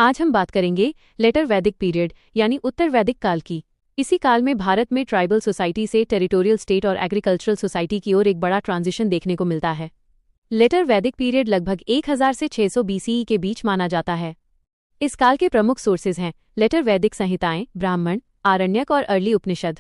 आज हम बात करेंगे लेटर वैदिक पीरियड यानी उत्तर वैदिक काल की। इसी काल में भारत में ट्राइबल सोसाइटी से टेरिटोरियल स्टेट और एग्रीकल्चरल सोसाइटी की ओर एक बड़ा ट्रांजिशन देखने को मिलता है। लेटर वैदिक पीरियड लगभग 1000 से 600 BCE के बीच माना जाता है। इस काल के प्रमुख सोर्सेज हैं लेटर वैदिक संहिताएं, ब्राह्मण, आरण्यक और अर्ली उपनिषद।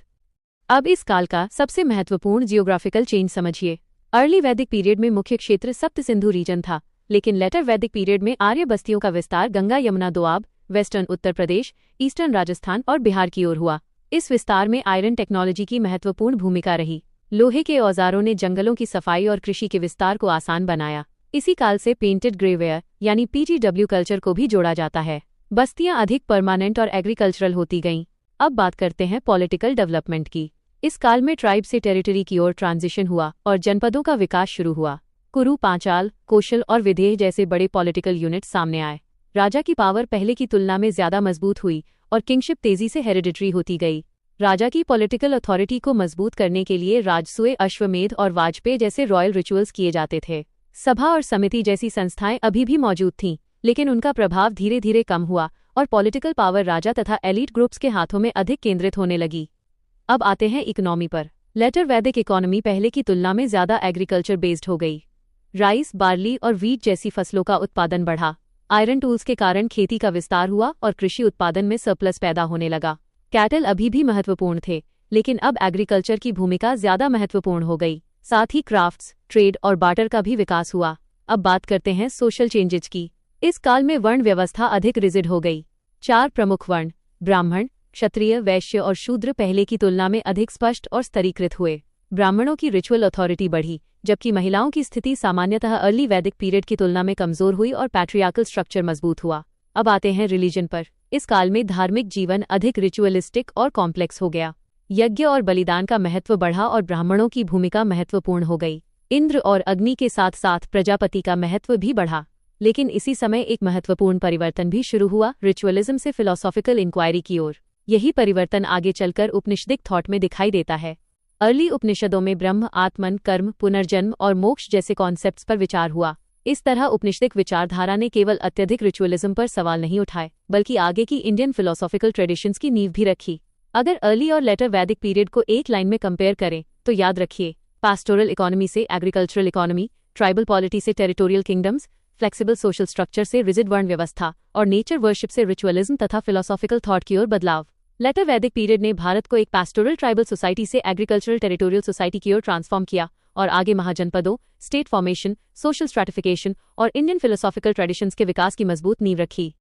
अब इस काल का सबसे महत्वपूर्ण जियोग्राफिकल चेंज समझिए। अर्ली वैदिक पीरियड में मुख्य क्षेत्र सप्त सिंधु रीजन था, लेकिन लेटर वैदिक पीरियड में आर्य बस्तियों का विस्तार गंगा यमुना दोआब, वेस्टर्न उत्तर प्रदेश, ईस्टर्न राजस्थान और बिहार की ओर हुआ। इस विस्तार में आयरन टेक्नोलॉजी की महत्वपूर्ण भूमिका रही। लोहे के औजारों ने जंगलों की सफाई और कृषि के विस्तार को आसान बनाया। इसी काल से पेंटेड ग्रेवेयर यानी PTW कल्चर को भी जोड़ा जाता है। बस्तियां अधिक परमानेंट और एग्रीकल्चरल होती गईं। अब बात करते हैं पॉलिटिकल डेवलपमेंट की। इस काल में ट्राइब से टेरिटरी की ओर ट्रांजिशन हुआ और जनपदों का विकास शुरू हुआ। कुरु, पांचाल, कौशल और विदेह जैसे बड़े पॉलिटिकल यूनिट सामने आए। राजा की पावर पहले की तुलना में ज्यादा मजबूत हुई और किंगशिप तेजी से हेरिडिटरी होती गई। राजा की पॉलिटिकल अथॉरिटी को मजबूत करने के लिए राजसूय, अश्वमेध और वाजपेय जैसे रॉयल रिचुअल्स किए जाते थे। सभा और समिति जैसी संस्थाएं अभी भी मौजूद थीं, लेकिन उनका प्रभाव धीरे धीरे कम हुआ और पॉलिटिकल पावर राजा तथा एलीट ग्रुप्स के हाथों में अधिक केंद्रित होने लगी। अब आते हैं इकोनॉमी पर। लेटर वैदिक इकोनॉमी पहले की तुलना में ज्यादा एग्रीकल्चर बेस्ड हो गई। राइस, बार्ली और वीट जैसी फसलों का उत्पादन बढ़ा। आयरन टूल्स के कारण खेती का विस्तार हुआ और कृषि उत्पादन में सरप्लस पैदा होने लगा। कैटल अभी भी महत्वपूर्ण थे, लेकिन अब एग्रीकल्चर की भूमिका ज्यादा महत्वपूर्ण हो गई। साथ ही क्राफ्ट्स, ट्रेड और बार्टर का भी विकास हुआ। अब बात करते हैं सोशल चेंजेज की। इस काल में वर्ण व्यवस्था अधिक रिजिड हो गई। 4 प्रमुख वर्ण ब्राह्मण, क्षत्रिय, वैश्य और शूद्र पहले की तुलना में अधिक स्पष्ट और स्तरीकृत हुए। ब्राह्मणों की रिचुअल अथॉरिटी बढ़ी, जबकि महिलाओं की स्थिति सामान्यतः अर्ली वैदिक पीरियड की तुलना में कमजोर हुई और पैट्रियार्कल स्ट्रक्चर मजबूत हुआ। अब आते हैं रिलीजन पर। इस काल में धार्मिक जीवन अधिक रिचुअलिस्टिक और कॉम्प्लेक्स हो गया। यज्ञ और बलिदान का महत्व बढ़ा और ब्राह्मणों की भूमिका महत्वपूर्ण हो गई। इंद्र और अग्नि के साथ साथ प्रजापति का महत्व भी बढ़ा। लेकिन इसी समय एक महत्वपूर्ण परिवर्तन भी शुरू हुआ, रिचुअलिज्म से फिलोसॉफिकल इंक्वायरी की ओर। यही परिवर्तन आगे चलकर उपनिषदिक थॉट में दिखाई देता है। अर्ली उपनिषदों में ब्रह्म, आत्मन, कर्म, पुनर्जन्म और मोक्ष जैसे कॉन्सेप्ट्स पर विचार हुआ। इस तरह उपनिषदिक विचारधारा ने केवल अत्यधिक रिचुअलिज्म पर सवाल नहीं उठाए, बल्कि आगे की इंडियन फिलोसॉफिकल ट्रेडिशंस की नींव भी रखी। अगर अर्ली और लेटर वैदिक पीरियड को एक लाइन में कंपेयर करें तो याद रखिए, पास्टोरल इकोनॉमी से एग्रीकल्चरल इकोनॉमी, ट्राइबल पॉलिटी से territorial kingdoms, flexible social structure से रिजिड वर्ण व्यवस्था और नेचर वर्शिप से रिचुअलिज्म तथा फिलोसॉफिकल थॉट की ओर बदलाव। लेटर वैदिक पीरियड ने भारत को एक पास्टोरल ट्राइबल सोसाइटी से एग्रीकल्चरल टेरिटोरियल सोसाइटी की ओर ट्रांसफॉर्म किया और आगे महाजनपदों, स्टेट फॉर्मेशन, सोशल स्ट्रैटिफिकेशन और इंडियन फिलोसॉफिकल ट्रेडिशंस के विकास की मजबूत नींव रखी।